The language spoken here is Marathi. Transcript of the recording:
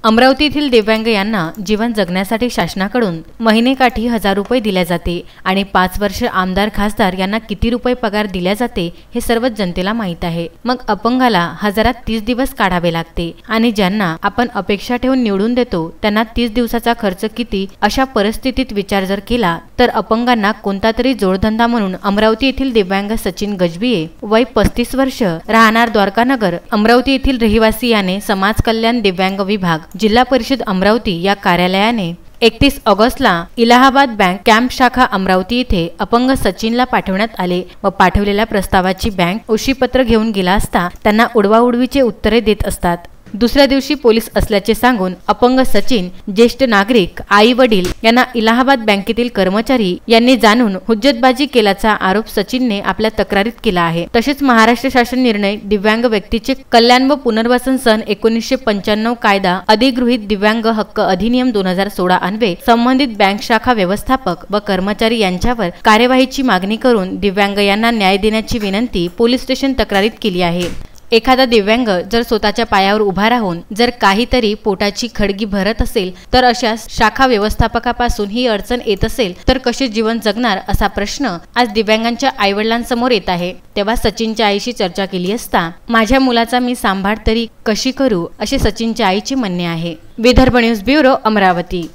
अमरावती येथील दिव्यांग यांना जीवन जगण्यासाठी शासनाकडून महिनेकाठी 1000 रुपये दिले जाते आणि 5 वर्ष आमदार खासदार यांना किती रुपये पगार दिले जाते हे सर्वच जनतेला माहित आहे। मग अपंगाला हजारात 30 दिवस काढावे लागते आणि ज्यांना आपण अपेक्षा ठेवून निवडून देतो त्यांना 30 दिवसाचा खर्च किती, अशा परिस्थितीत विचार जर केला तर अपंगांना कोणता तरी जोडधंदा म्हणून अमरावती येथील दिव्यांग सचिन गजबिये, वय 35 वर्ष, राहणार द्वारकानगर, अमरावती येथील रहिवासी याने समाज कल्याण दिव्यांग विभाग, जिल्हा परिषद अमरावती या कार्यालयाने 31 ऑगस्टला इलाहाबाद बँक कॅम्प शाखा अमरावती येथे अपंग सचिनला पाठवण्यात आले व पाठवलेल्या प्रस्तावाची बँक उशीपत्र घेऊन गेला असता त्यांना उडवाउडवीचे उत्तरे देत असतात। दुसऱ्या दिवशी पोलीस असल्याचे सांगून अपंग सचिन, ज्येष्ठ नागरिक, आई वडील यांना इलाहाबाद बँकेतील कर्मचारी यांनी जाणून हुज्जतबाजी केल्याचा आरोप सचिनने आपल्या तक्रारीत केला आहे। तसेच महाराष्ट्र शासन निर्णय दिव्यांग व्यक्तीचे कल्याण व पुनर्वसन सन 1995 कायदा अधिगृहित दिव्यांग हक्क अधिनियम 2016 अन्वये संबंधित बँक शाखा व्यवस्थापक व कर्मचारी यांच्यावर कार्यवाहीची मागणी करून दिव्यांग यांना न्याय देण्याची विनंती पोलीस स्टेशन तक्रारीत केली आहे। एखादा दिव्यांग जर स्वतःच्या पायावर उभा राहून जर काहीतरी पोटाची खडगी भरत असेल तर अशा शाखा व्यवस्थापकापासून ही अडचण येत असेल तर कसे जीवन जगणार, असा प्रश्न आज दिव्यांगांच्या आईवडिलांसमोर येत आहे। तेव्हा सचिनच्या आईशी चर्चा केली असता माझ्या मुलाचा मी सांभाळ तरी कशी करू, असे सचिनच्या आईचे म्हणणे आहे। Vidarbha news bureau, Amravati.